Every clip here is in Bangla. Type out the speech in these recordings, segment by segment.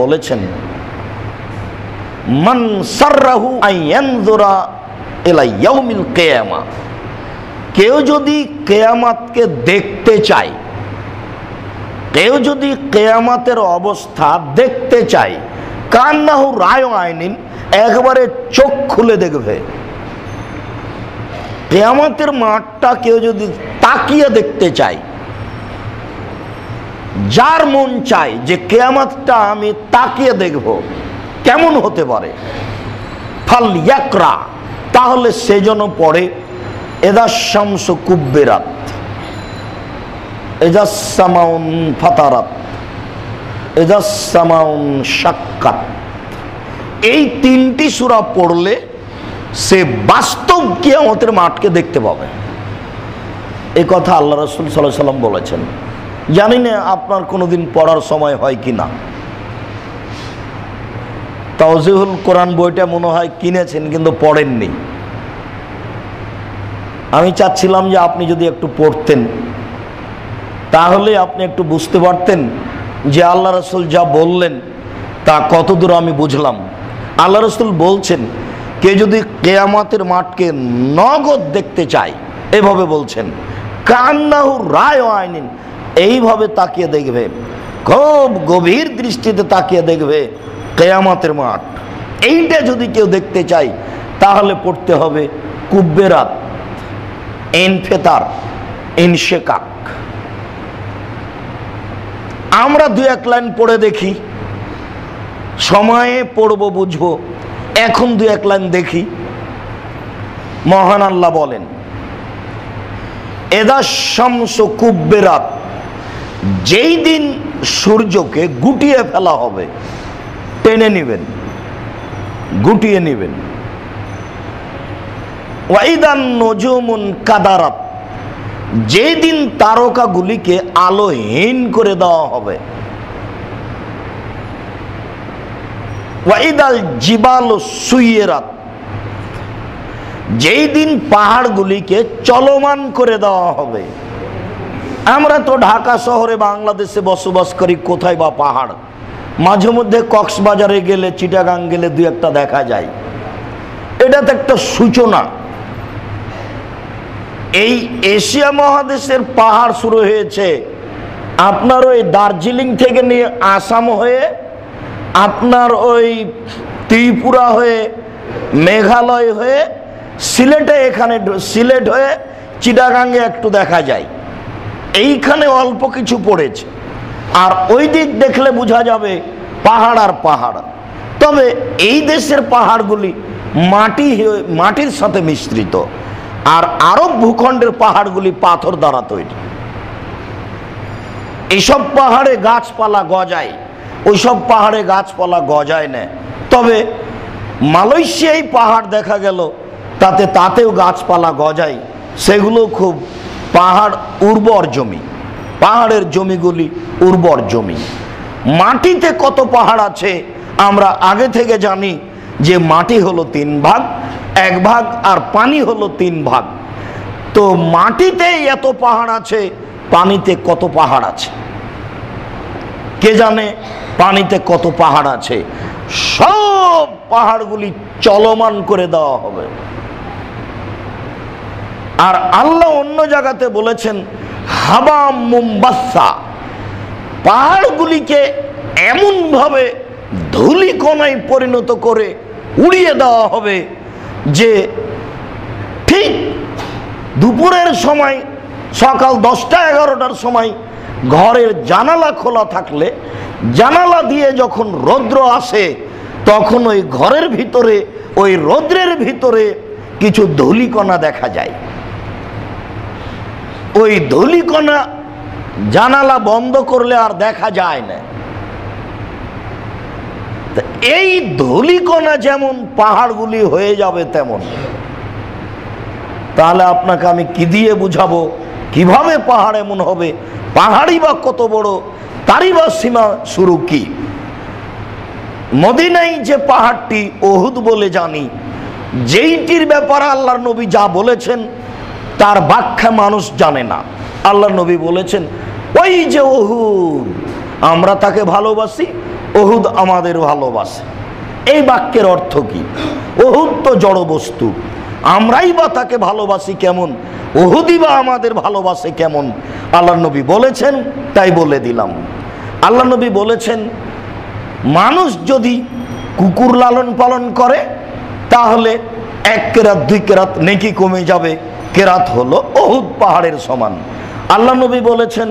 বলেছেন, মান সাররাহু আইয়ানজুরা ইলা ইয়াউমিল কিয়ামা, কেউ যদি কিয়ামতকে দেখতে চায়, কেউ যদি কিয়ামতের অবস্থা দেখতে চায়, কান্নাহু রায় আইনিন, একবারে চোখ খুলে দেখবে। কিয়ামতের মাঠটা কেউ যদি তাকিয়ে দেখতে চায়, যার মন চায় যে কিয়ামতটা আমি তাকিয়ে দেখব কেমন হতে পারে, ফাল ইয়াকরা, তাহলে সেজন্য পড়ে ইযা শামসু কুব্বিরাত, ইযা সামাউন ফাতারাত, ইযা সামাউন শাক্কাত। এই তিনটি সূরা পড়লে সে বাস্তব কিয়ামতের মাঠকে দেখতে পাবে। এই কথা আল্লাহ রাসূল সাল্লাল্লাহু আলাইহি ওয়াসাল্লাম বলেছেন। জানি না আপনার কোনোদিন পড়ার সময় হয় কি না। তাওজিহুল কোরআন বইটা মনে হয় কিনেছেন কিন্তু পড়েননি। আমি চাচ্ছিলাম যে আপনি যদি একটু পড়তেন, তাহলে আপনি একটু বুঝতে পারতেন যে আল্লাহ রাসূল যা বললেন তা কতদূর আমি বুঝলাম। আল্লাহ রাসূল বলছেন, কে যদি কিয়ামতের মাঠকে নগদ দেখতে চায়, এভাবে বলছেন, কান্নাহু রায় আইনিন, এইভাবে তাকিয়ে দেখবে, খুব গভীর দৃষ্টিতে তাকিয়ে দেখবে কিয়ামতের মাঠ। এইটা যদি কেউ দেখতে চায় তাহলে পড়তে হবে কুব্বেরাত, ইনফিতার, ইনশিকাক। আমরা দু এক লাইন পড়ে দেখি, সময়ে পড়বো বুঝবো, এখন দু এক লাইন দেখি। মহান আল্লাহ বলেন, ইযা শামসু কুব্বিরাত, যেই দিন সূর্যকে গুটিয়ে ফেলা হবে, টেনে নেবেন, গুটিয়ে নেবেন। ওয়া ইযান নুজুমুন কাদারাত, যেই দিন তারকাগুলিকে আলোহীন করে দেওয়া হবে। ওয়া ইযাল জিবালু সুয়িরাত, যেই দিন পাহাড়গুলিকে চলমান করে দেওয়া হবে। আমরা তো ঢাকা শহরে বাংলাদেশে বসবাস করি, কোথায় বা পাহাড়? মাঝে মধ্যে কক্সবাজারে গেলে, চিটাগাং গেলে দুই একটা দেখা যায়। এটা তো একটা সূচনা। এই এশিয়া মহাদেশের পাহাড় শুরু হয়েছে আপনার ওই দার্জিলিং থেকে নিয়ে আসাম হয়ে, আপনার ওই ত্রিপুরা হয়ে, মেঘালয় হয়ে, সিলেটে, এখানে সিলেট হয়ে চিটাগাঙ্গে একটু দেখা যায়। এইখানে অল্প কিছু পড়েছে, আর ওই দিক দেখলে বোঝা যাবে পাহাড় আর পাহাড়। তবে এই দেশের পাহাড়গুলি মাটির সাথে মিশ্রিত, আর আরব ভূখণ্ডের পাহাড়গুলি পাথর দ্বারা তৈরি। এইসব পাহাড়ে গাছপালা গজায়, ওইসব পাহাড়ে গাছপালা গজায় না। তবে মালয়েশিয়ায় পাহাড় দেখা গেল, তাতেও গাছপালা গজায়। সেগুলো খুব পাহাড় উর্বর জমি, পাহাড়ের জমিগুলি উর্বর জমি। মাটিতে কত পাহাড় আছে আমরা আগে থেকে জানি যে মাটি হলো 3 ভাগ, 1 ভাগ আর পানি হলো 3 ভাগ। তো মাটিতে এত পাহাড় আছে, পানিতে কত পাহাড় আছে কে জানে? পানিতে কত পাহাড় আছে। সব পাহাড়গুলি চলমান করে দেওয়া হবে। আর আল্লাহ অন্য জায়গাতে বলেছেন হাবা মুম্বাসা, পাহাড়গুলিকে এমন ভাবে ধূলিকণায় পরিণত করে উড়িয়ে দেওয়া হবে যে ঠিক দুপুরের সময়, সকাল 10টা-11টার সময় ঘরের জানালা খোলা থাকলে, জানালা দিয়ে যখন রৌদ্র আসে, তখন ওই ঘরের ভিতরে, ওই রৌদ্রের ভিতরে কিছু ধূলিকণা দেখা যায়। ওই ধূলিকণা জানালা বন্ধ করলে আর দেখা যায় না। এই ধূলিকণা যেমন পাহাড়গুলি হয়ে যাবে তেমন। তাহলে আপনাকে আমি কি দিয়ে বুঝাবো কিভাবে পাহাড় এমন হবে? পাহাড়ই বা কত বড়, তারই বা সীমা শুরু কি? মদিনায় যে পাহাড়টি উহুদ বলে জানি, যেইটির ব্যাপারে আল্লাহর নবী যা বলেছেন তার ব্যাখ্যা মানুষ জানে না। আল্লাহর নবী বলেছেন, ওই যে উহুদ, আমরা তাকে ভালোবাসি, উহুদ আমাদের ভালোবাসে। এই বাক্যের অর্থ কি? উহুদ তো জড় বস্তু, আমরাই বা তাকে ভালোবাসি কেমন, উহুদই বা আমাদের ভালোবাসে কেমন? আল্লাহ নবী বলেছেন, তাই বলে দিলাম। আল্লাহ নবী বলেছেন, মানুষ যদি কুকুর লালন পালন করে তাহলে 1 কেরাত 2 কেরাত নেকি কমে যাবে, কেরাত হলো উহুদ পাহাড়ের সমান। আল্লাহ নবী বলেছেন,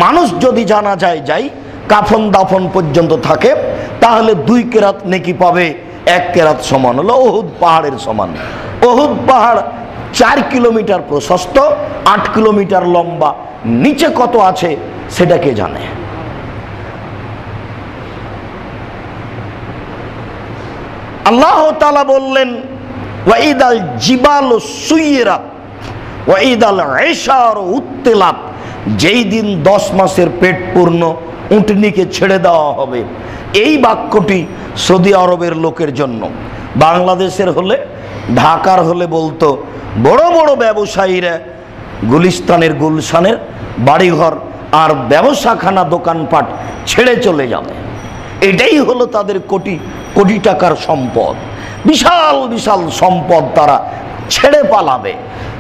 মানুষ যদি জানা যায় কাফন দাফন পর্যন্ত থাকে তাহলে 2 কেরাত নেকি পাবে, 1 কেরাত সমান হলো উহুদ পাহাড়ের সমান। উহুদ পাহাড় 4 কিলোমিটার প্রশস্ত, 8 কিলোমিটার লম্বা, নিচে কত আছে সেটা কে জানে? আল্লাহ তাআলা বললেন, ওয়াইদাল জিবাল সুইরাত ওয়াইদাল ইশার উত্তিলাত, যেই দিন 10 মাসের পেট পূর্ণ উটনিকে ছেড়ে দেওয়া হবে। এই বাক্যটি সৌদি আরবের লোকের জন্য। বাংলাদেশের হলে, ঢাকার হলে বলতো বড় বড় ব্যবসায়ীরা গুলিস্তানের গুলশানের বাড়িঘর আর ব্যবসাখানা দোকানপাট ছেড়ে চলে যাবে। এটাই হলো তাদের কোটি কোটি টাকার সম্পদ, বিশাল বিশাল সম্পদ তারা ছেড়ে পালাবে।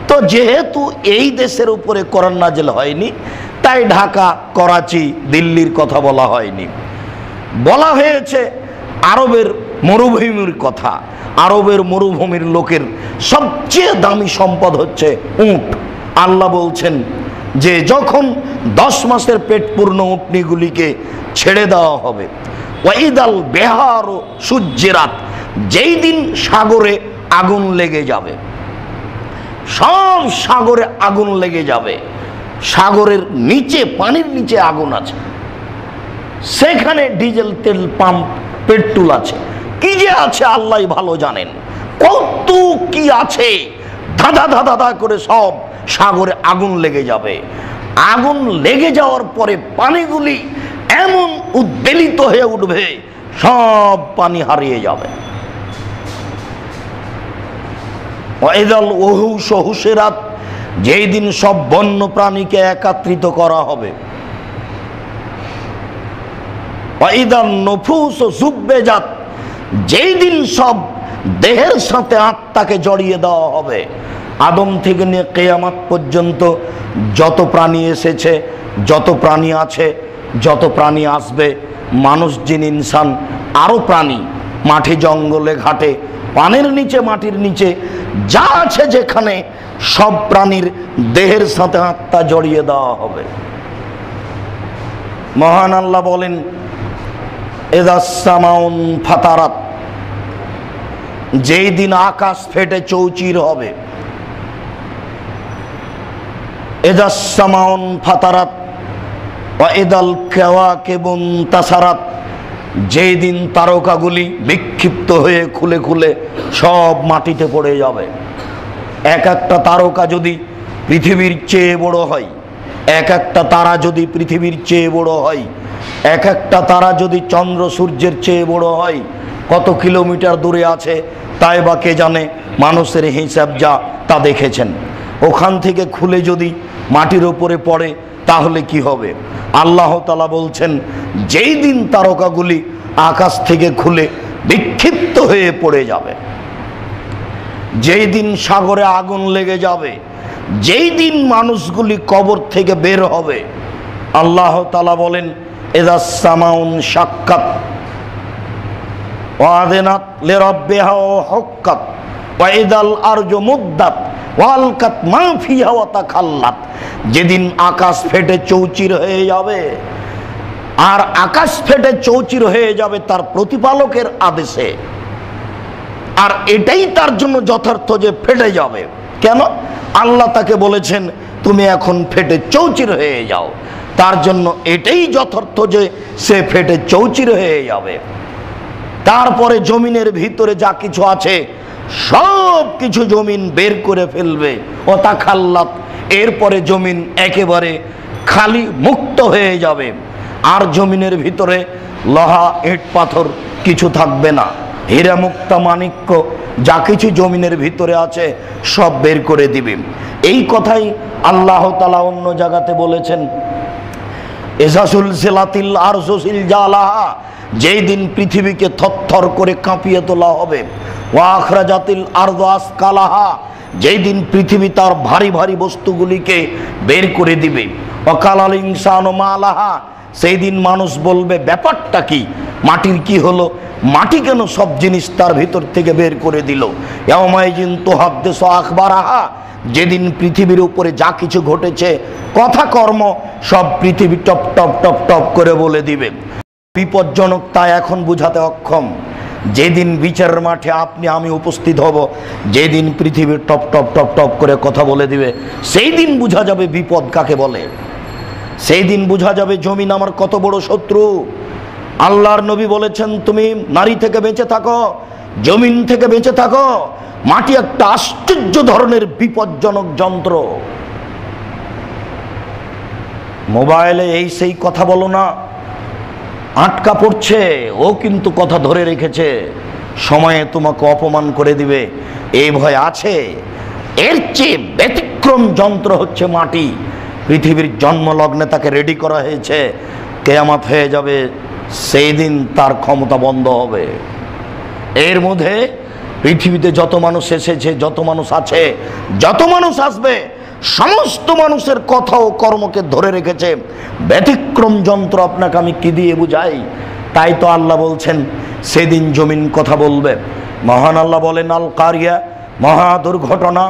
তো যেহেতু এই দেশের উপরে কোরআন নাযিল হয়নি, তাই ঢাকা, করাচি, দিল্লির কথা বলা হয়নি। বলা হয়েছে আরবের মরুভূমির কথা। আরবের মরুভূমির লোকের সবচেয়ে দামি সম্পদ হচ্ছে উট। আল্লাহ বলছেন যে যখন 10 মাসের পেট পূর্ণ উটনিগুলিকে ছেড়ে দেওয়া হবে, ওয়াইদাল বিহার সুজ্জিরাত, যেই দিন সাগরে আগুন লেগে যাবে, সব সাগরে আগুন লেগে যাবে। সাগরের নিচে, পানির নিচে আগুন আছে, সেখানে ডিজেল, তেল পাম্প, পেট্রোল আছে, কি যে আছে আল্লাহ ভালো জানেন। কত কি আছে, ধাঁধা ধাঁধা ধাঁধা করে সব সাগরে আগুন লেগে যাবে। আগুন লেগে যাওয়ার পরে পানিগুলি এমন উদ্বেলিত হয়ে উঠবে, সব পানি হারিয়ে যাবে। ওয়াইদাল ওহুশ হুশিরাত, যেই দিন সব বন্য প্রাণীকে একত্রিত করা হবে। ওয়াইদান নুফুস যুব্বেজাত, যেই দিন সব দেহের সাথে আত্মাকে জড়িয়ে দেওয়া হবে। আদম থেকে নিয়ে কিয়ামত পর্যন্ত যত প্রাণী এসেছে, যত প্রাণী আছে, যত প্রাণী আসবে, মানুষ, জিন, ইনসান, আরো প্রাণী, মাঠে জঙ্গলে ঘাটে, পানির নিচে, মাটির নিচে যা আছে যেখানে, সব প্রাণীর দেহের সাথে আত্মা জড়িয়ে দেওয়া হবে। মহান আল্লাহ বলেন, ইযাস সামাউন ফাতারাত, যেই দিন আকাশ ফেটে চৌচির হবে। ইযাস সামাউন ফাতারাত ওয়াইদাল কাওয়াকিবুন তাসারাত, যেই দিন তারকাগুলি বিক্ষিপ্ত হয়ে খুলে খুলে সব মাটিতে পড়ে যাবে। এক একটা তারকা যদি পৃথিবীর চেয়ে বড় হয়, এক একটা তারা যদি পৃথিবীর চেয়ে বড় হয়, এক একটা তারা যদি চন্দ্র সূর্যের চেয়ে বড় হয়, কত কিলোমিটার দূরে আছে তাই বা কে জানে। মানুষের হিসাব যা তা দেখেছেন। ওখান থেকে খুলে যদি মাটির উপরে পড়ে তাহলে কি হবে? আল্লাহ তাআলা বলছেন, যেই দিন তারকাগুলি আকাশ থেকে খুলে বিক্ষিপ্ত হয়ে পড়ে যাবে, যেই দিন সাগরে আগুন লেগে যাবে, যেই দিন মানুষগুলি কবর থেকে বের হবে, আল্লাহ তাআলা বলেন, ইযাস সামাউন শাক্কাত ওয়া আযনাত লিরাব্বিহা ওয়া হুক্কাত ওয়া ইদাল আরজু মুদ্দাত ওয়া আলকাত মা ফিহা ওয়া তাখাল্লাত, যেদিন আকাশ ফেটে চৌচির হয়ে যাবে। আর আকাশ ফেটে চৌচির হয়ে যাবে তার প্রতিপালকের আদেশে। আর এটাই তার জন্য যথার্থ যে ফেটে যাবে। কেন? আল্লাহ তাকে বলেছেন, তুমি এখন ফেটে চৌচির হয়ে যাও। তার জন্য এটাই যথার্থ যে সে ফেটে চৌচির হয়ে যাবে। তারপরে জমিনের ভিতরে যা কিছু আছে সব কিছু জমিন বের করে ফেলবে। ও তাখাল্লাত, এরপরে জমিন একেবারে খালি, মুক্ত হয়ে যাবে। আর জমিনের ভিতরে লোহা, ইট, পাথর কিছু থাকবে না। হীরা, মুক্তা, মাণিক্য যা কিছু জমিনের ভিতরে আছে সব বের করে দিবে। এই কথাই আল্লাহ তাআলা অন্য জায়গাতে বলেছেন, এজাসুল সিলাতিল আরজুসিল জালাহা, যেই দিন পৃথিবীকে থরথর করে কাঁপিয়ে তোলা হবে। ওয়া আখরাজাতিল আরদু আসকালাহা, যেই দিন পৃথিবী তার ভারী ভারী বস্তুগুলিকে বের করে দিবে। ওয়াকালাল ইনসানু মালাহা, সেই দিন মানুষ বলবে ব্যাপারটা কি, মাটির কি হলো, মাটি কেন সব জিনিস তার ভিতর থেকে বের করে দিল। ইয়াউমাইজিন তুহাদ্দিসু আখবারাহা, যেদিন পৃথিবীর উপরে যা কিছু ঘটেছে কথা কর্ম সব পৃথিবী টপ টপ টপ টপ করে বলে দিবে। বিপজ্জনক তা এখন বুঝাতে অক্ষম। যেদিন বিচারের মাঠে আপনি আমি উপস্থিত হব, যেদিন পৃথিবীর টপ টপ টপ টপ করে কথা বলে দিবে, সেই দিন বোঝা যাবে বিপদ কাকে বলে। সেই দিন বোঝা যাবে জমিন আমার কত বড় শত্রু। আল্লাহর নবী বলেছেন, তুমি নারী থেকে বেঁচে থাকো, জমিন থেকে বেঁচে থাকো। মাটি একটা আশ্চর্য ধরনের বিপজ্জনক যন্ত্র। মোবাইলে এই সেই কথা বলো না, আটকা পড়ছে, ও কিন্তু কথা ধরে রেখেছে, সময়ে তোমাকে অপমান করে দিবে, এই ভয় আছে। এর চেয়ে ব্যতিক্রম যন্ত্র হচ্ছে মাটি। পৃথিবীর জন্মলগ্নে তাকে রেডি করা হয়েছে, কিয়ামত হয়ে যাবে, সেই দিন তার ক্ষমতা বন্ধ হবে। এর মধ্যে পৃথিবীতে যত মানুষ এসেছে, যত মানুষ আছে, যত মানুষ আসবে, সমস্ত মানুষের কথা ও কর্মকে ধরে রেখেছে ব্যতিক্রম যন্ত্র। আপনাকে আমি কি দিয়ে বুঝাই? তাই তো আল্লাহ বলছেন সেদিন জমিন কথা বলবে। মহান আল্লাহ বলেন, আল কারিয়া, মহা দুর্ঘটনা।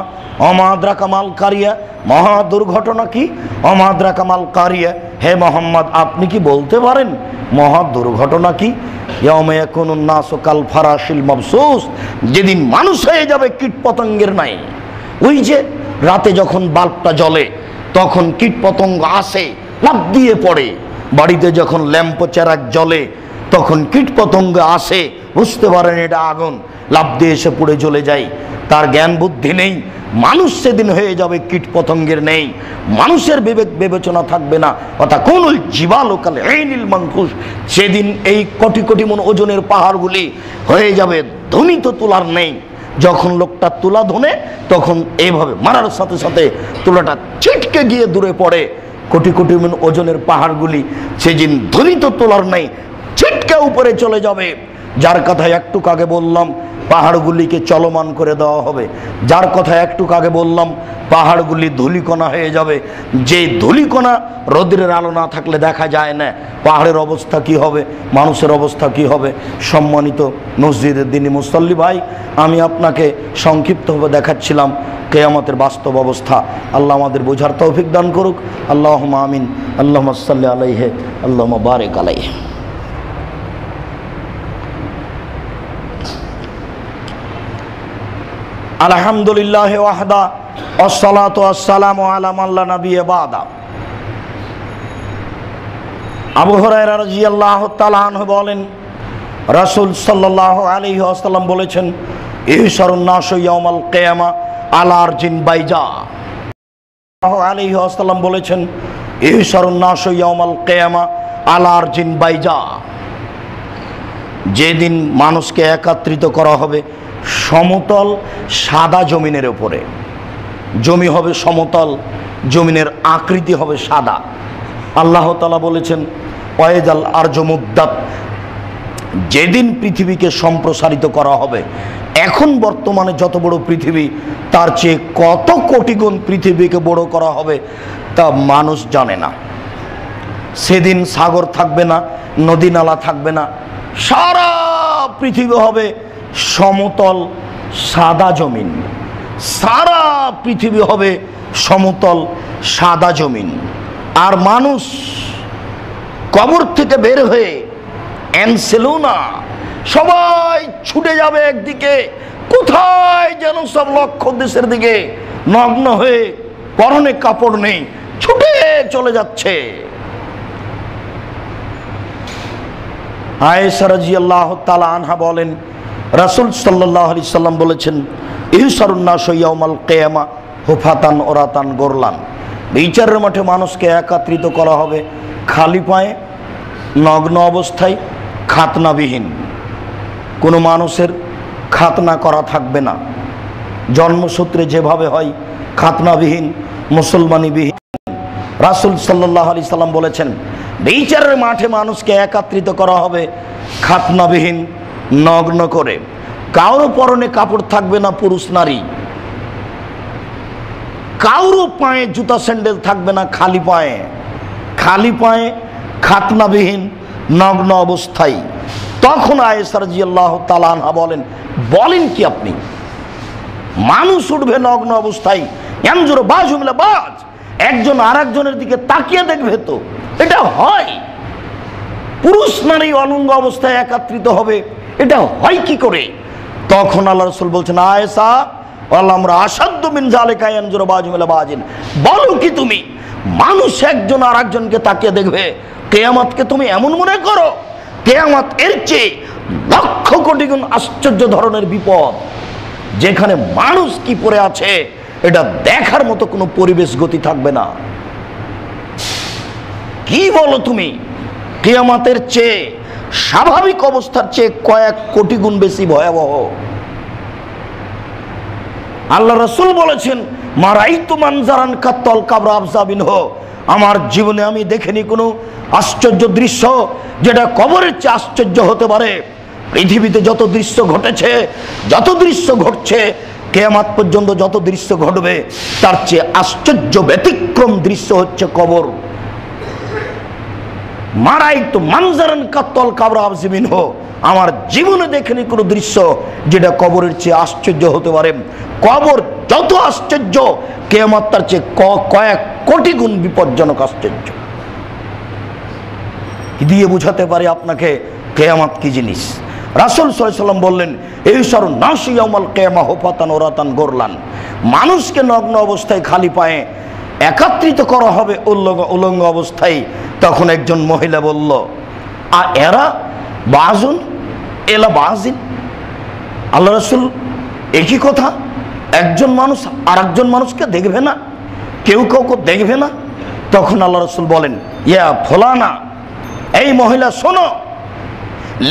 অমাদ্রা কামাল কারিয়া, মহা দুর্ঘটনা কি? অমাদ্রা কামাল কারিয়া, হে মোহাম্মদ আপনি কি বলতে পারেন মহা দুর্ঘটনা কি? ইয়াউমা ইয়াকুনুন নাসু কাল ফারাশিল মাবসুস, যেদিন মানুষ হয়ে যাবে কীট পতঙ্গের নাই। ওই যে রাতে যখন বাল্বটা জ্বলে তখন কীট পতঙ্গ আসে, লাফ দিয়ে পড়ে। বাড়িতে যখন ল্যাম্প চেরাক জ্বলে তখন কীট পতঙ্গ আসে, বুঝতে পারেন এটা আগুন, লাফ দিয়ে এসে পুড়ে চলে যায়। তার জ্ঞান বুদ্ধি নেই। মানুষ সেদিন হয়ে যাবে কীট পতঙ্গের নেই, মানুষের বিবেক বিবেচনা থাকবে না। অর্থাৎ কোনুল জিবালু কাল আইনিল মানফুস, সেদিন এই কোটি কোটি মন ওজনের পাহাড়গুলি হয়ে যাবে ধ্বনিত তুলার নেই। যখন লোকটা তুলা ধনে তখন এইভাবে মারার সাথে সাথে তুলাটা ছিটকে গিয়ে দূরে পড়ে। কোটি কোটি মন ওজনের পাহাড়গুলি সেদিন ধ্বনিত তোলার নেই, ছিটকে উপরে চলে যাবে। যার কথা একটু আগে বললাম পাহাড়গুলিকে চলমান করে দেওয়া হবে। যার কথা একটু আগে বললাম পাহাড়গুলি ধূলিকণা হয়ে যাবে। যে ধূলিকণা রোদ্রের আলো না থাকলে দেখা যায় না, পাহাড়ের অবস্থা কি হবে, মানুষের অবস্থা কি হবে। সম্মানিত মসজিদের দিনী মুসল্লি ভাই, আমি আপনাকে সংক্ষিপ্তভাবে দেখাচ্ছিলাম কিয়ামতের বাস্তব অবস্থা। আল্লাহ আমাদের বোঝার তৌফিক দান করুক। আল্লাহুম্মা আমিন। আল্লাহুম্মা সাল্লি আলাইহি, আল্লাহুম্মা বারিক আলাইহি। আলহামদুলিল্লাহ ওয়াহদা, আসসালাতু ওয়াসসালামু আলা মান লা নাবিয়্যা বাদা। আবু হুরায়রা রাদিয়াল্লাহু তাআলা আনহু বলেন, রাসূল সাল্লাল্লাহু আলাইহি ওয়াসাল্লাম বলেছেন, ইহশারুন নাসু ইয়াউমাল কিয়ামা আলা আরজিন বাইজা। সাল্লাল্লাহু আলাইহি ওয়াসাল্লাম বলেছেন, ইহশারুন নাসু ইয়াউমাল কিয়ামা আলা আরজিন বাইজা। যেদিন মানুষকে একত্রিত করা হবে সমতল সাদা জমিনের উপরে। জমি হবে সমতল, জমিনের আকৃতি হবে সাদা। আল্লাহ তাআলা বলেছেন, ওয়াইদাল আরজু মুদ্দাত, যেদিন পৃথিবীকে সম্প্রসারিত করা হবে। এখন বর্তমানে যত বড় পৃথিবী তার চেয়ে কত কোটি গুণ পৃথিবীকে বড় করা হবে তা মানুষ জানে না। সেদিন সাগর থাকবে না, নদী নালা থাকবে না, সারা পৃথিবী হবে সমতল সাদা জমিন। সারা পৃথিবী হবে সমতল সাদা জমিন। আর মানুষ কবর থেকে বের হয়ে এনসেলুনা, সবাই ছুটে যাবে একদিকে, কোথায় যেন সব লক্ষ্য দেশের দিকে, নগ্ন হয়ে পরনে কাপড় নেই, ছুটে চলে যাচ্ছে। আয়েশা রাদিয়াল্লাহু তাআলা আনহা বলেন, রাসূল সাল্লাল্লাহু আলাইহি সাল্লাম বলেছেন, ইহশারুন নাসু ইয়াউমাল কিয়ামা হুফাতান ওরাতান গোরলান। বিচারের মাঠে মানুষকে একত্রিত করা হবে খালি পায়ে, নগ্ন অবস্থায়, খাতনাবিহীন। কোনো মানুষের খাতনা করা থাকবে না। জন্মসূত্রে যেভাবে হয় খাতনাবিহীন, মুসলমানিবিহীন, রাসূল সাল্লাল্লাহু আলাইহি সাল্লাম বলেছেন, বিচারের মাঠে মানুষকে একত্রিত করা হবে খাতনাবিহীন, নগ্ন করে। কারো পরনে কাপড় থাকবে না, পুরুষ নারী। কারো পায়ে জুতা স্যান্ডেল থাকবে না, খালি পায়ে, খালি পায়ে, খাতনাবিহীন, নগ্ন অবস্থায়। তখন আয়েশা রাদিয়াল্লাহু তাআলা আনহা বলেন, বলেন কি আপনি? মানুষ উঠবে নগ্ন অবস্থায়, ইয়ানজুরু বাযুহুম ইলা বায, একজন আরেকজনের দিকে তাকিয়ে দেখবে। তো এটা হয়? পুরুষ নারী অলঙ্গ অবস্থায় একত্রিত হবে, এটা হয় কি করে? তখন আল্লাহ রাসূল বলছেন, আয়েশা আমরা আসাদ্দু মিন যালিকা ইয়ানজুরু বাযুহুম ইলা বাযিন, বলো কি তুমি মানুষ একজন আরেকজনকে তাকিয়ে দেখবে? কিয়ামতকে তুমি এমন মনে করো? কিয়ামত এর চেয়ে লক্ষ কোটি গুণ আশ্চর্য ধরনের বিপদ, যেখানে মানুষ কি পড়ে আছে এটা দেখার মতো কোনো পরিবেশ গতি থাকবে না। কি বলো তুমি? কিয়ামতের চেয়ে, স্বাভাবিক অবস্থার চেয়ে কয়েক কোটি গুণ বেশি ভয়াবহ। আল্লাহ রাসূল বলেছেন, মারাইতু মানজারান কাত্তাল কাবরা আবজাবিনহ, আমার জীবনে আমি দেখিনি কোনো আশ্চর্য দৃশ্য যেটা কবরের চেয়ে আশ্চর্য হতে পারে। পৃথিবীতে যত দৃশ্য ঘটেছে, যত দৃশ্য ঘটছে, কিয়ামত পর্যন্ত যত দৃশ্য ঘটবে, তার চেয়ে আশ্চর্য ব্যতিক্রম দৃশ্য হচ্ছে কবর। মারাইতু মানজারান কাত্তাল কাবরা আবজাবিনহ, আমার জীবনে দেখিনি কোনো দৃশ্য যেটা কবরের চেয়ে আশ্চর্য হতে পারে। কবর যত আশ্চর্য, কিয়ামত তার চেয়ে কয়েক কোটি গুণ বিপজ্জনক আশ্চর্য। কি দিয়ে বুঝাতে পারি আপনাকে কিয়ামত কি জিনিস? রাসূল সাল্লাল্লাহু আলাইহি ওয়াসাল্লাম বললেন, ইউশারুন নাসু ইয়াউমাল কিয়ামাহ হুফাতান ওরাতান গোরলান, মানুষকে নগ্ন অবস্থায় খালি পায়ে একত্রিত করা হবে উলঙ্গ অবস্থায়। তখন একজন মহিলা বলল, এরা বাজুন এলা বাজিন, আল্লাহ রাসূল একই কথা? একজন মানুষ আর একজন মানুষকে দেখবে না, কেউ কাউকে দেখবে না? তখন আল্লাহ রাসূল বলেন, ইয়া ফুলানা, এই মহিলা শোনো,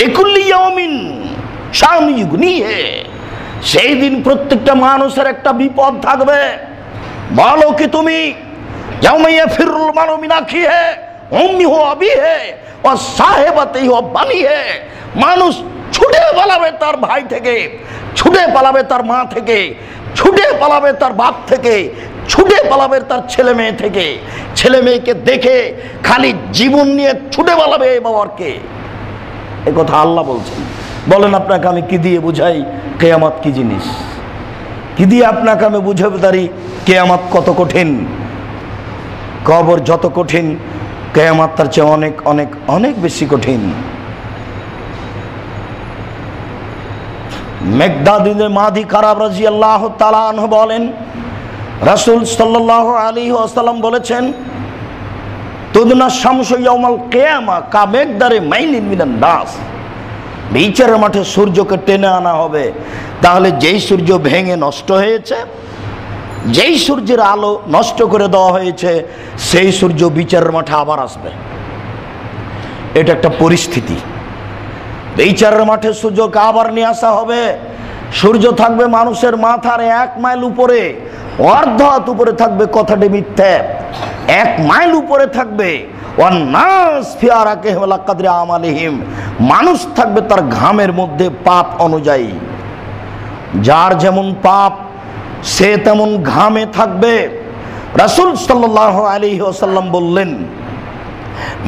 লিকুল্লি ইয়াউমিন শাআনু ইউগনিহি, সেই দিন প্রত্যেকটা মানুষের একটা বিপদ থাকবে। বলো কি তুমি? ইয়াউমা ইয়াফিরুল মারউ মিন আখিহি উম্মিহি ওয়া আবিহি ওয়া সাহিবাতিহি ওয়া বানিহি, মানুষ ছুটে পালাবে তার ভাই থেকে, ছুটে পালাবে তার মা থেকে, ছুটে পালাবে তার বাপ থেকে, ছুটে পালাবে তার ছেলে মেয়ে থেকে, ছেলে মেয়েকে দেখে খালি জীবন নিয়ে ছুটে পালাবে এই বাবারকে। এ কথা আল্লাহ বলছেন। বলেন আপনাকে আমি কি দিয়ে বুঝাই কিয়ামত কি জিনিস? কি দিয়ে আপনাকে আমি বুঝাতে পারি কিয়ামত কত কঠিন? কবর যত কঠিন, কিয়ামত তার চেয়ে অনেক অনেক অনেক বেশি কঠিন। মিকদাদ ইবনে মাদি কারাব রাদিয়াল্লাহু তাআলা আনহু বলেন, রাসূল সাল্লাল্লাহু আলাইহি ওয়াসাল্লাম বলেছেন, তুদনা শামসু ইয়াউমাল কিয়ামা কামিকদারে মাইলিন মিনান নাস, বিচারের মাঠে সূর্যকে টেনে আনা হবে। তাহলে যেই সূর্য ভেঙে নষ্ট হয়েছে, যেই সূর্যের আলো নষ্ট করে দেওয়া হয়েছে, সেই সূর্য বিচারের মাঠে আবার আসবে। এটা একটা পরিস্থিতি। বিচারের মাঠে সূর্যকে আবার নিয়ে আসা হবে। সূর্য থাকবে মানুষের মাথার 1 মাইল উপরে, অর্ধ হাত উপরে থাকবে, কথাটি মিথ্যে। 1 মাইল উপরে থাকবে। ওয়ান্নাস ফি আরাকিহিম আলা কদরি আমালিহিম, মানুষ থাকবে তার ঘামের মধ্যে পাপ অনুযায়ী। যার যেমন পাপ সে তেমন ঘামে থাকবে। রাসূল সাল্লাল্লাহু আলাইহি ওয়াসাল্লাম বললেন,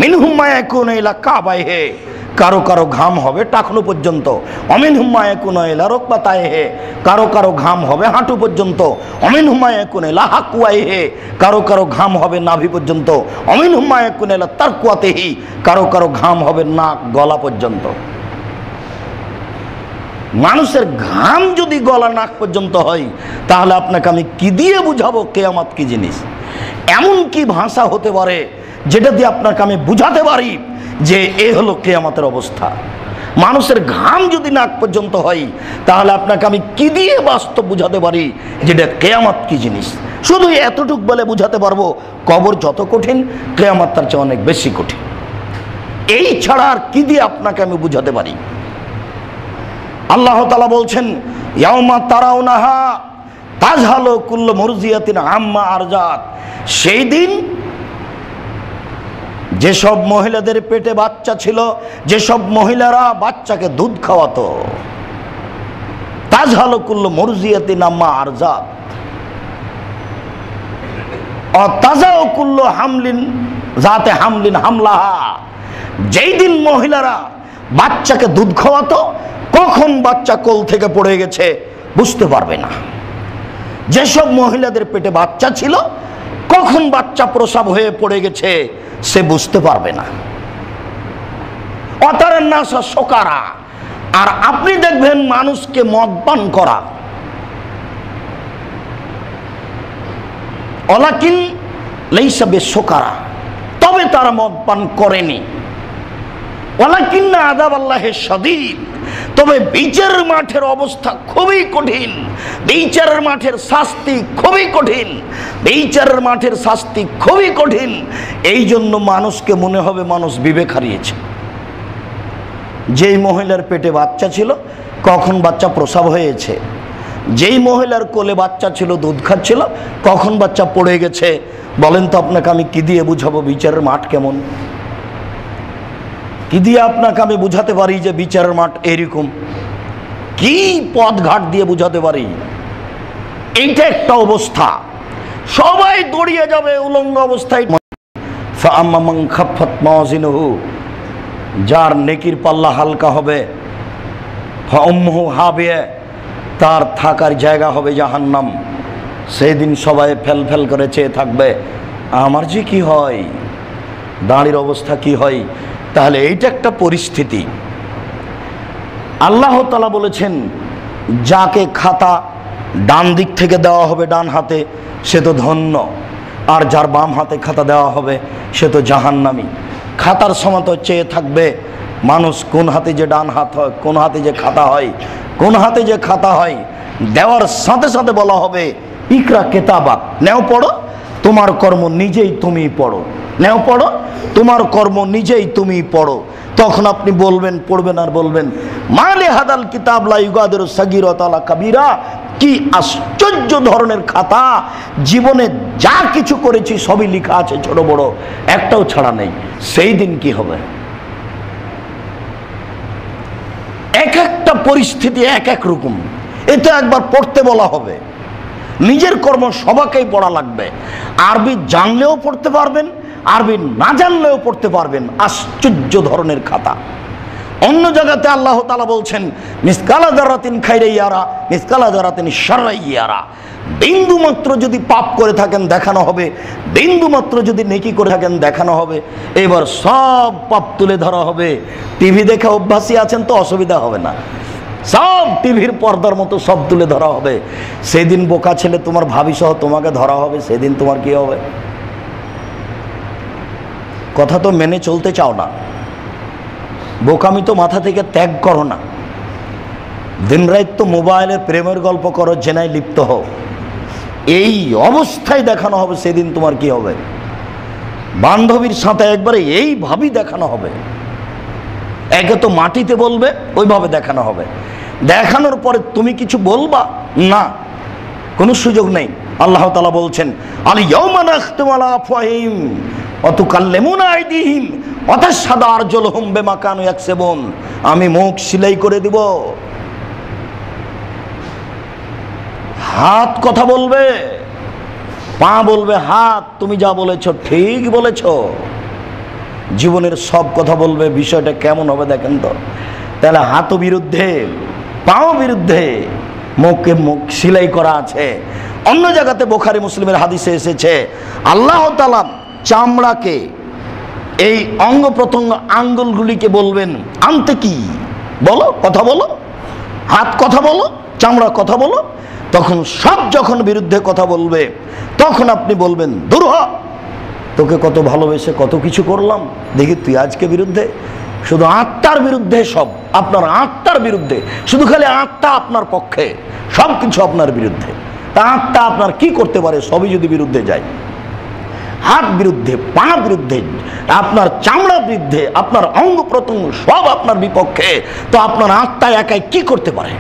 মিনহুম মা ইয়াকুনু ইলা কাবাইহি, কারো কারো ঘাম হবে টাকনু পর্যন্ত। অমিনহুম মা ইয়াকুনু ইলা রুকবাতাইহি, কারো কারো ঘাম হবে হাঁটু পর্যন্ত। অমিনহুম মা ইয়াকুনু ইলা হাকওয়াইহি, কারো কারো ঘাম হবে নাভি পর্যন্ত। অমিনহুম মা ইয়াকুনু ইলা তারকুয়াতিহি, কারো কারো ঘাম হবে নাক গলা পর্যন্ত। মানুষের ঘাম যদি গলা নাক পর্যন্ত হয়, তাহলে আপনাকে আমি কি দিয়ে বুঝাবো কিয়ামত কি জিনিস? এমন কি ভাষা হতে পারে যেটা দিয়ে আপনাকে আমি বুঝাতে পারি যে এ হলো কিয়ামতের অবস্থা? মানুষের ঘাম যদি নাক পর্যন্ত হয়, তাহলে আপনাকে আমি কি দিয়ে বাস্তব বুঝাতে পারি যেটা কিয়ামত কি জিনিস? শুধু এতটুক বলে বুঝাতে পারবো, কবর যত কঠিন, কিয়ামত তার চেয়ে অনেক বেশি কঠিন। এই ছাড়া আর কি দিয়ে আপনাকে আমি বুঝাতে পারি? আল্লাহ তাআলা বলছেন, ইয়াউমা তারাউনাহা তাজহালু কুল্লু মুরজিয়াতিন আম্মা আরজাত, সেই দিন যেসব মহিলাদের পেটে বাচ্চা ছিল, যেসব মহিলারা বাচ্চাকে দুধ খাওয়াতো, তাজহালু কুল্লু মুরজিয়াতিন আম্মা আরজাত অতাজাউ কুল্লু হামলিন যাতে হামলিন হামলাহা। যেই দিন মহিলারা বাচ্চাকে দুধ খাওয়াতো, কখন বাচ্চা কোল থেকে পড়ে গেছে বুঝতে পারবে না। যেসব মহিলাদের পেটে বাচ্চা ছিল, কখন বাচ্চা প্রসব হয়ে পড়ে গেছে সে বুঝতে পারবে না। অতারের নাসা শোকারা। আর আপনি দেখবেন মানুষকে মদ পান করা, ওয়ালাকিন লাইসা বিশোকারা, তবে তারা মদ পান করেনি। ওয়ালাকিন আযাবাল্লাহি শাদীদ, তবে বিচারের মাঠের অবস্থা খুবই কঠিন, বিচারের মাঠের শাস্তি খুবই কঠিন, বিচারের মাঠের শাস্তি খুবই কঠিন। এই জন্য মানুষকে মনে হবে মানুষ বিবেক হারিয়েছে। যেই মহিলার পেটে বাচ্চা ছিল, কখন বাচ্চা প্রসব হয়েছে, যেই মহিলার কোলে বাচ্চা ছিল দুধ খাচ্ছিল, কখন বাচ্চা পড়ে গেছে, বলেন তো আপনাকে আমি কি দিয়ে বুঝাবো বিচারের মাঠ কেমন? কি দিয়ে আপনাকে আমি বুঝাতে পারি যে বিচারের মাঠ এরকম? কি পথ ঘাট দিয়ে বুঝাতে পারি? এইটা একটা অবস্থা, সবাই দৌড়িয়ে যাবে উলঙ্গ অবস্থায়। ফাআম্মা মান খাফফাত মাওয়াজিনুহু, যার নেকির পাল্লা হালকা হবে, ফাউম্মুহু হাবিয়া, তার থাকার জায়গা হবে জাহান্নাম। সেই দিন সবাই ফেল ফেল করে চেয়ে থাকবে, আমার যে কি হয়, দাঁড়ির অবস্থা কি হয়। তাহলে এইটা একটা পরিস্থিতি। আল্লাহ তাআলা বলেছেন, যাকে খাতা ডান দিক থেকে দেওয়া হবে ডান হাতে সে তো ধন্য, আর যার বাম হাতে খাতা দেওয়া হবে সে তো জাহান্নামী। খাতার সময় তো চেয়ে থাকবে মানুষ কোন হাতে যে ডান হাত হয়, কোন হাতে যে খাতা হয়, কোন হাতে যে খাতা হয়। দেওয়ার সাথে সাথে বলা হবে, ইকরা কিতাবাক, নেও পড়ো, তোমার কর্ম নিজেই তুমি পড়ো, নেও পড়ো, তোমার কর্ম নিজেই তুমি পড়ো। তখন আপনি বলবেন, পড়বেন আর বলবেন, মালে হাদাল কিতাব লা ইউগাদিরু সাগীরাতান ওয়ালা কাবীরা, কি আশ্চর্য ধরনের খাতা, জীবনে যা কিছু করেছি সবই লেখা আছে, ছোট বড় একটাও ছাড়া নেই। সেই দিন কি হবে? এক একটা পরিস্থিতি এক এক রকম। এটা একবার পড়তে বলা হবে, নিজের কর্ম সবাকেই পড়া লাগবে। আরবি জানলেও পড়তে পারবেন, আরবি না জানলেও পড়তে পারবেন। আশ্চর্য ধরনের খাতা। অন্য জায়গাতে আল্লাহ তাআলা বলছেন, মিসকালা যারাতিন খাইরাই ইয়ারা, মিসকালা যারাতিন শাররাই ইয়ারা। বিন্দু মাত্র যদি পাপ করে থাকেন দেখানো হবে, বিন্দু মাত্র যদি নেকি করে থাকেন দেখানো হবে। এবার সব পাপ তুলে ধরা হবে। টিভি দেখে অভ্যাসী আছেন তো অসুবিধা হবে না, সব টিভির পর্দার মতো সব তুলে ধরা হবে। সেদিন বোকা ছেলে তোমার ভাবি সহ তোমাকে ধরা হবে, সেদিন তোমার কি হবে? কথা তো মেনে চলতে চাও না, বোকামি তো মাথা থেকে ত্যাগ করো না, দিনরাত তো মোবাইলে প্রেমের গল্প করো, জেনায় লিপ্ত হও। এই অবস্থায় দেখানো হবে, সেদিন তোমার কি হবে? বান্ধবীর সাথে একবারে এইভাবেই দেখানো হবে। একে তো মাটিতে বলবে, ওইভাবে দেখানো হবে। দেখানোর পরে তুমি কিছু বলবা না, কোনো সুযোগ নেই। আল্লাহ তাআলা বলছেন, আল ইয়াউমা নাখতিমু আলা আফওয়াহিহিম ওয়া তুকাল্লিমুনা আইদিহিম ওয়া তাশহাদু আরজুলুহুম বিমা কানু ইয়াকসিবুন। আমি মুখ সিলাই করে দিব, হাত কথা বলবে, পা বলবে হাত তুমি যা বলেছো ঠিক বলেছো। জীবনের সব কথা বলবে। বিষয়টা কেমন হবে দেখেন তো। তাহলে হাতও বিরুদ্ধে, পাও বিরুদ্ধে, মুখে মুখ সিলাই করা আছে। অন্য জায়গাতে বুখারী মুসলিমের হাদিসে এসেছে, আল্লাহ তাআলা চামড়াকে, এই অঙ্গ প্রত্যঙ্গ আঙ্গুলগুলিকে বলবেন, আনতে কি বলো, কথা বলো, হাত কথা বলো, চামড়া কথা বলো। তখন সব যখন বিরুদ্ধে কথা বলবে, তখন আপনি বলবেন, দূর হ, তোকে কত ভালোবেসে কত কিছু করলাম, দেখি তুই আজকে বিরুদ্ধে। শুধু আত্মার বিরুদ্ধে, সব আপনার আত্মার বিরুদ্ধে, শুধু খালি আত্মা আপনার পক্ষে, সব কিছু আপনার বিরুদ্ধে। তা আত্মা আপনার কি করতে পারে? সবই যদি বিরুদ্ধে যায়। হাত বিরুদ্ধে, পা বিরুদ্ধে, আপনার চামড়া বিরুদ্ধে, আপনার অঙ্গ প্রত্যঙ্গ সব আপনার বিপক্ষে, তো আপনার আত্মা একাই কি করতে পারে?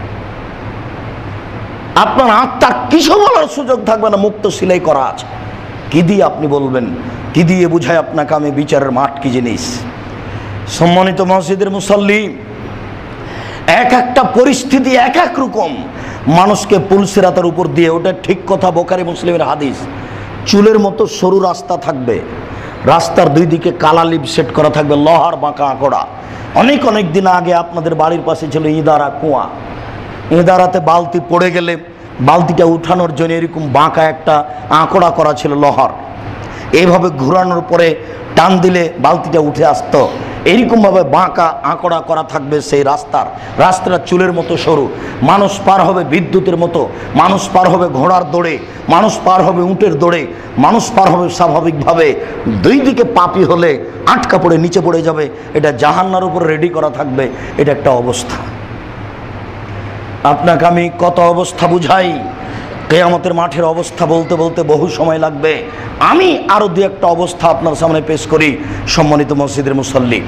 আপনার আত্মার কিছু বলার সুযোগ থাকবে না, মুক্ত সিলাই করা আছে। কি দিয়ে আপনি বলবেন, কি কি দিয়ে বুঝায় আপনাকে আমি বিচারের মাঠ কি জিনিস? সম্মানিত মসজিদের মুসল্লি, এক একটা পরিস্থিতি এক এক রকম মানুষকে পুলসিরাতের উপর দিয়ে, ওটা ঠিক কথা, বোখারি মুসলিমের হাদিস। চুলের মতো সরু রাস্তা থাকবে, রাস্তার দুই দিকে কালা লিপ সেট করা থাকবে, লোহার বাঁকা আঁকড়া। অনেক অনেক দিন আগে আপনাদের বাড়ির পাশে ছিল ইদারা কুয়া, ইদারাতে বালতি পড়ে গেলে বালতিটা উঠানোর জন্য এরকম বাঁকা একটা আঁকড়া করা ছিল লোহার, এইভাবে ঘোরানোর পরে টান দিলে বালতিটা উঠে আসতো। এইরকমভাবে বাঁকা আঁকড়া করা থাকবে সেই রাস্তাটা চুলের মতো সরু। মানুষ পার হবে বিদ্যুতের মতো, মানুষ পার হবে ঘোড়ার দৌড়ে, মানুষ পার হবে উটের দৌড়ে, মানুষ পার হবে স্বাভাবিকভাবে। দুই দিকে পাপী হলে আটকা পড়ে নিচে পড়ে যাবে, এটা জাহান্নার উপর রেডি করা থাকবে। এটা একটা অবস্থা। আপনাকে আমি কত অবস্থা বুঝাই, কিয়ামতের মাঠের অবস্থা বলতে বলতে বহু সময় লাগবে। আমি আরও দু একটা অবস্থা আপনার সামনে পেশ করি। সম্মানিত মসজিদের মুসল্লি,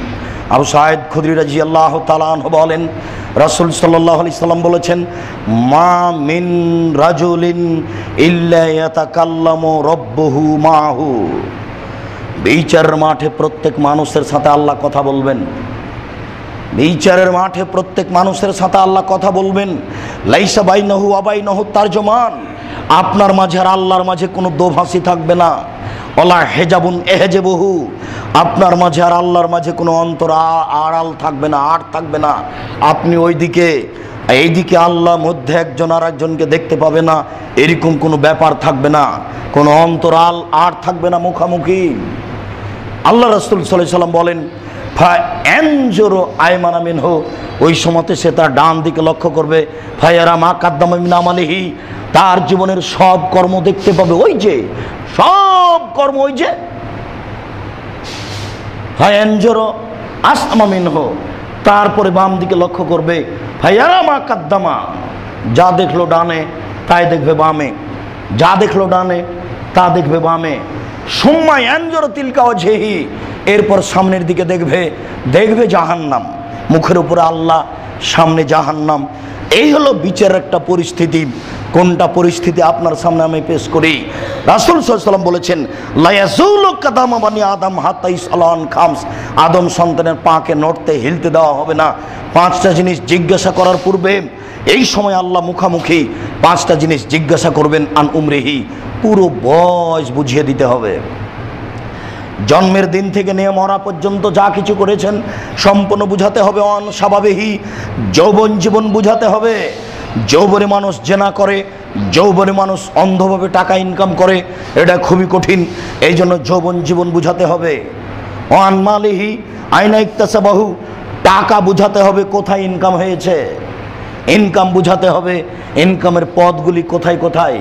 আবু সাঈদ খুদরি রাদিয়াল্লাহু তাআলা আনহু বলেন, রাসূল সাল্লাল্লাহু আলাইহি সাল্লাম বলেছেন, মা মিন রাজুলিন ইল্লা ইয়াতাকাল্লামু রাব্বুহু মাহু। বিচারের মাঠে প্রত্যেক মানুষের সাথে আল্লাহ কথা বলবেন। বিচারের মাঠে প্রত্যেক মানুষের সাথে আল্লাহ কথা বলবেন। লাইসা বাইনাহু ওয়া বাইনাহু তারজমান, আপনার মাঝে আর আল্লাহর মাঝে কোনো দোভাষী থাকবে না। ওয়ালা হেজাবুন এহেজাবুহু, আপনার মাঝে আর আল্লাহর মাঝে কোনো অন্তর আড়াল থাকবে না, আড় থাকবে না। আপনি ওইদিকে এইদিকে আল্লাহ মধ্যে একজন আর একজনকে দেখতে পাবে না, এরকম কোনো ব্যাপার থাকবে না, কোনো অন্তরাল আড় থাকবে না, মুখামুখি। আল্লাহ রাসূল সাল্লাল্লাহু আলাইহি সাল্লাম বলেন, আয়মানা মিনহু, ওই সময়তে সে তার ডান দিকে লক্ষ্য করবে। ফায়ারা মা কাদ্দামা মিন আমালিহি, তার জীবনের সব কর্ম দেখতে পাবে। ওই যে সব কর্ম, ওই যে ফায়ানজুরু আসআমা মিনহু, তারপরে বাম দিকে লক্ষ্য করবে। ফায়ারা মা কাদ্দামা, যা দেখলো ডানে তাই দেখবে বামে, যা দেখলো ডানে তা দেখবে বামে। সুম্মা ইয়ানজুরু তিলকা ওয়াজহিহি, এরপর সামনের দিকে দেখবে জাহান্নাম, মুখের উপরে আল্লাহ, সামনে জাহান্নাম। এই হলো বিচারের একটা পরিস্থিতি। কোনটা পরিস্থিতি আপনার সামনে আমি পেশ করি। রাসূল সাল্লাল্লাহু আলাইহি ওয়াসাল্লাম বলেছেন, লা ইয়াজুলু কাদামা বানি আদম হাত্তা ইসআলান খামস, আদম সন্তানের পাকে নড়তে হিলতে দেওয়া হবে না। পাঁচটা জিনিস জিজ্ঞাসা করার পূর্বে, এই সময় আল্লাহ মুখামুখি পাঁচটা জিনিস জিজ্ঞাসা করবেন। আন উমরিহি, পুরো বয়স বুঝিয়ে দিতে হবে। জন্মের দিন থেকে নিয়ে মরা পর্যন্ত যা কিছু করেছেন সম্পূর্ণ বুঝাতে হবে। অন স্বাভাবিকই যৌবন জীবন বুঝাতে হবে। যৌবনে মানুষ জেনা করে, যৌবনে মানুষ অন্ধভাবে টাকা ইনকাম করে, এটা খুবই কঠিন। এই জন্য যৌবন জীবন বুঝাতে হবে। ওয়ান মালিহি আইনা ইকতাসাবাহু, টাকা বুঝাতে হবে কোথায় ইনকাম হয়েছে, ইনকাম বুঝাতে হবে, ইনকামের পথগুলি কোথায় কোথায়।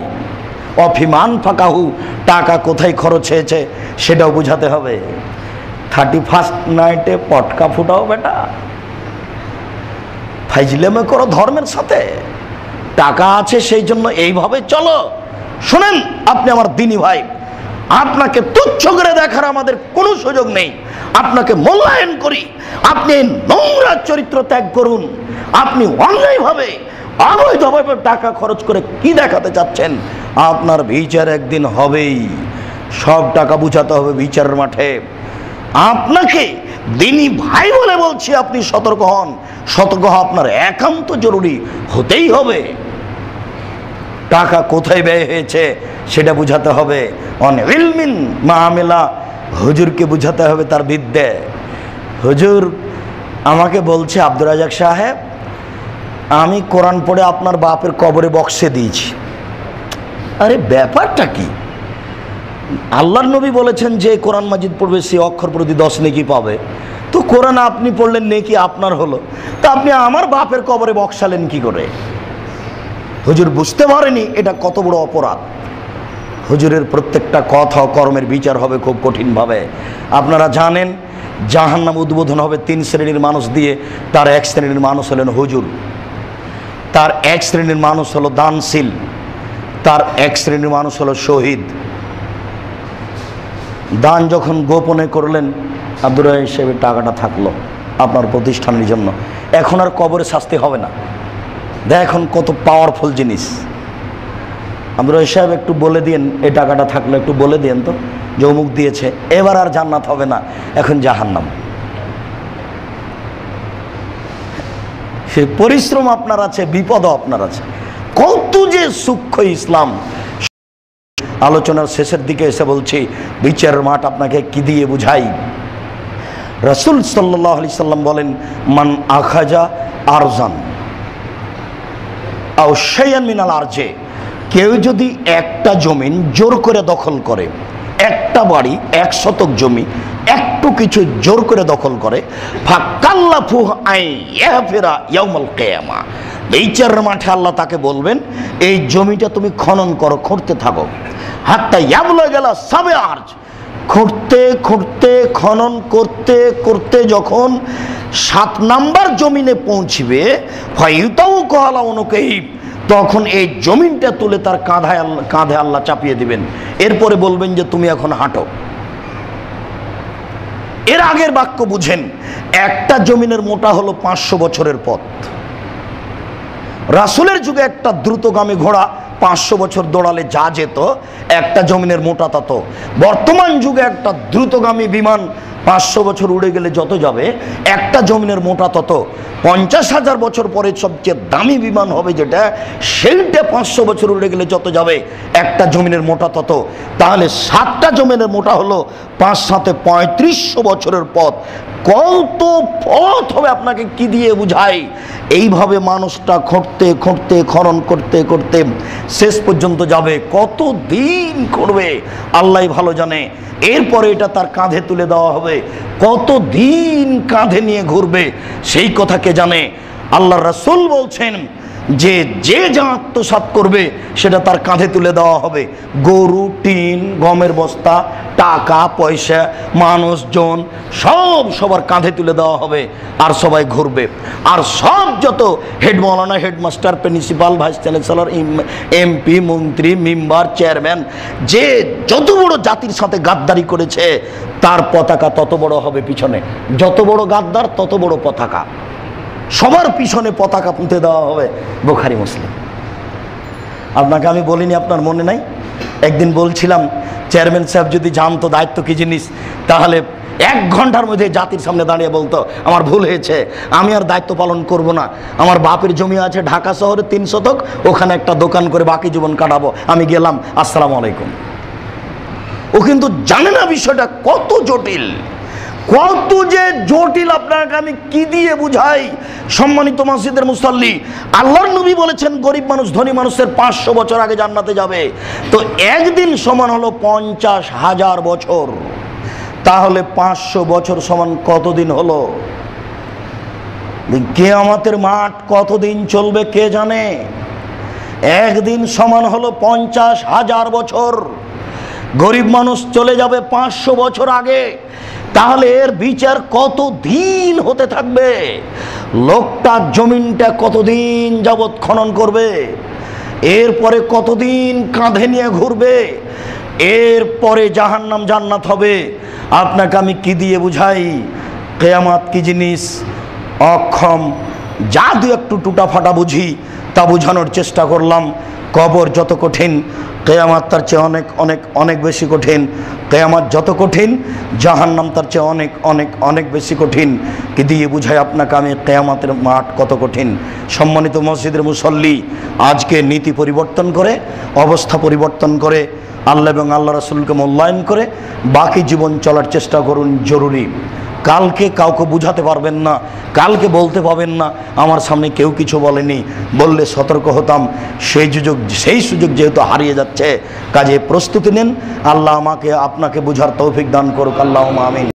অফিমান ফাঁকাহু, টাকা কোথায় খরচ হয়েছে সেটাও বুঝাতে হবে। 31st নাইটে পটকা ফুটাও বেটা, ফাইজলেমে করো ধর্মের সাথে, টাকা আছে সেই জন্য এইভাবে চলো। শোনেন, আপনি আমার দিনী ভাই, আপনাকে তুচ্ছ করে দেখার আমাদের কোনো সুযোগ নেই। আপনাকে মূল্যায়ন করি। আপনি নোংরা চরিত্র ত্যাগ করুন। আপনি অন্যায়ভাবে অবৈধভাবে টাকা খরচ করে কি দেখাতে চাচ্ছেন? আপনার বিচার একদিন হবেই। সব টাকা বুঝাতে হবে বিচারের মাঠে। আপনাকে দিনী ভাই বলে বলছি, আপনি সতর্ক হন। সতর্ক হওয়া আপনার একান্ত জরুরি, হতেই হবে। টাকা কোথায় ব্যয় হয়েছে সেটা বুঝাতে হবে। অন ইলমিন মাআমিলা, হুজুরকে বুঝাতে হবে তার বিদ্যে। হুজুর আমাকে বলছে, আব্দুর রাজাক সাহেব, আমি কোরআন পড়ে আপনার বাপের কবরে বক্সে দিয়েছি। আরে ব্যাপারটা কি? আল্লাহর নবী বলেছেন যে কোরআন মাজিদ পড়বে সে অক্ষর প্রতি 10 নেকি পাবে। তো কোরআন আপনি পড়লেন, নেকি আপনার হলো, তা আপনি আমার বাপের কবরে বক্সালেন কি করে? হুজুর বুঝতে পারেনি এটা কত বড় অপরাধ। হুজুরের প্রত্যেকটা কথা কর্মের বিচার হবে খুব কঠিনভাবে। আপনারা জানেন, জাহান্নাম উদ্বোধন হবে 3 শ্রেণীর মানুষ দিয়ে। তার এক শ্রেণীর মানুষ হলেন হুজুর, তার এক শ্রেণীর মানুষ হলো দানশীল, তার এক শ্রেণীর মানুষ হলো শহীদ। দান যখন গোপনে করলেন, আব্দুর রাজাক সাহেবের টাকাটা থাকলো আপনার প্রতিষ্ঠানের জন্য, এখন আর কবরে শাস্তি হবে না। দেখুন কত পাওয়ারফুল জিনিস। আব্দুর রাজাক সাহেব একটু বলে দিন, এই টাকাটা থাকলো একটু বলে দিন তো, যে অমুক দিয়েছে, এবার আর জান্নাত হবে না, এখন জাহান্নাম। সে পরিশ্রম আপনার আছে, বিপদও আপনার আছে। কত যে সূক্ষ্ম ইসলাম। আলোচনার শেষের দিকে এসে বলছি, বিচারের মাঠ আপনাকে কি দিয়ে বুঝাই। রাসূল সাল্লাল্লাহু আলাইহি সাল্লাম বলেন, মান আখাজা আরজান আও শাইআন মিনাল আরজে, কেউ যদি একটা জমিন জোর করে দখল করে, একটা বাড়ি 1 শতক জমি একটু কিছু জোর করে দখল করে, ফাকাল্লাফু আই ইয়াফিরা ইয়াউমাল কিয়ামা, বিচারের মাঠে আল্লাহ তাকে বলবেন এই জমিটা তুমি খনন করো, খুঁড়তে থাকো, হাত্তা ইয়াবলা গেলা সাবে আরজ, খুঁড়তে খুঁড়তে খনন করতে করতে যখন 7 নাম্বার জমিনে পৌঁছবে, ফায়ুতাউ কালা অনুকেই, তখন এই জমিনটা তুলে তার কাঁধে আল্লাহ চাপিয়ে দিবেন। এরপরে বলবেন যে তুমি এখন হাঁটো। এর আগের বাক্য বুঝেন, একটা জমিনের মোটা হলো 500 বছরের পথ। রাসূলের যুগে একটা দ্রুতগামী ঘোড়া 500 বছর দৌড়ালে যা যেত, একটা জমিনের মোটা তত। বর্তমান যুগে একটা দ্রুতগামী বিমান 500 বছর উড়ে গেলে যত যাবে, একটা জমিনের মোটা তত। 50,000 বছর পরে সবচেয়ে দামি বিমান হবে যেটা, সেইটা 500 বছর উড়ে গেলে যত যাবে, একটা জমিনের মোটা তত। তাহলে 7টা জমিনের মোটা হলো 5×7 3500 বছরের পথ। কত পথ হবে আপনাকে কি দিয়ে বুঝাই। এইভাবে মানুষটা খুঁড়তে খুঁড়তে খনন করতে করতে শেষ পর্যন্ত যাবে। কত দিন করবে আল্লাহ ভালো জানে। এরপরে এটা তার কাঁধে তুলে দেওয়া হবে, কত দিন কাঁধে নিয়ে ঘুরবে সেই কথা কে জানে। আল্লাহ রাসূল বলছেন যে যে যা আত্মসাৎ করবে সেটা তার কাঁধে তুলে দেওয়া হবে। গরু, টিন, গমের বস্তা, টাকা পয়সা, মানুষজন সব সবার কাঁধে তুলে দেওয়া হবে, আর সবাই ঘুরবে। আর সব যত হেড মৌলানা, headmaster, principal, vice chancellor, MP, মন্ত্রী, মেম্বার, চেয়ারম্যান, যে যত বড় জাতির সাথে গাদ্দারি করেছে তার পতাকা তত বড় হবে পিছনে। যত বড় গাদ্দার তত বড় পতাকা, সবার পিছনে পতাকা পুঁতে দেওয়া হবে। বুখারী, মুসলিম। আপনাকে আমি বলিনি, আপনার মনে নাই? একদিন বলছিলাম চেয়ারম্যান সাহেব যদি জানতো দায়িত্ব কি জিনিস, তাহলে 1 ঘন্টার মধ্যে জাতির সামনে দাঁড়িয়ে বলতো আমার ভুল হয়েছে, আমি আর দায়িত্ব পালন করব না। আমার বাপের জমি আছে ঢাকা শহরে 3 শতক, ওখানে একটা দোকান করে বাকি জীবন কাটাবো। আমি গেলাম, আসসালামু আলাইকুম। ও কিন্তু জানে না বিষয়টা কত জটিল, কত যে জটিল। আপনাকে আমি কি দিয়ে বুঝাই। সম্মানিত মসজিদের মুসাল্লি, আল্লাহর নবী বলেছেন গরিব মানুষ ধনী মানুষের 500 বছর আগে জান্নাতে যাবে। তো একদিন সমান হলো 50,000 বছর। তাহলে 500 বছর সমান কতদিন হলো? কিয়ামতের মাঠ কতদিন চলবে কে জানে। একদিন সমান হলো 50,000 বছর। গরিব মানুষ চলে যাবে 500 বছর আগে। তাহলে এর বিচার কত দিন হতে থাকবে? লোকটা জমিনটা কতদিন যাবৎ খনন করবে, এরপরে কতদিন কাঁধে নিয়ে ঘুরবে, এরপরে জাহান্নাম জান্নাত হবে। আপনাকে আমি কি দিয়ে বুঝাই কিয়ামত কি জিনিস? অক্ষম, যা দু একটু টুটা ফাটা বুঝি তা বুঝানোর চেষ্টা করলাম। কবর যত কঠিন, কিয়ামত তার চেয়ে অনেক অনেক অনেক বেশি কঠিন। কিয়ামত যত কঠিন, জাহান্নাম তার চেয়ে অনেক অনেক অনেক বেশি কঠিন। কি দিয়ে বুঝাই আপনাকে আমি কিয়ামতের মাঠ কত কঠিন। সম্মানিত মসজিদের মুসল্লি, আজকে নীতি পরিবর্তন করে, অবস্থা পরিবর্তন করে, আল্লাহ এবং আল্লাহ রাসূলকে মূল্যায়ন করে বাকি জীবন চলার চেষ্টা করুন। জরুরি। কালকে কাউকে বুঝাতে পারবেন না, কালকে বলতে পারবেন না আমার সামনে কেউ কিছু বলেনি, বললে সতর্ক হতাম। সেই সুযোগ যেহেতু হারিয়ে যাচ্ছে, কাজে প্রস্তুতি নেন। আল্লাহ আমাকে আপনাকে বুঝার তৌফিক দান করুক। আল্লাহুম্মা আমিন।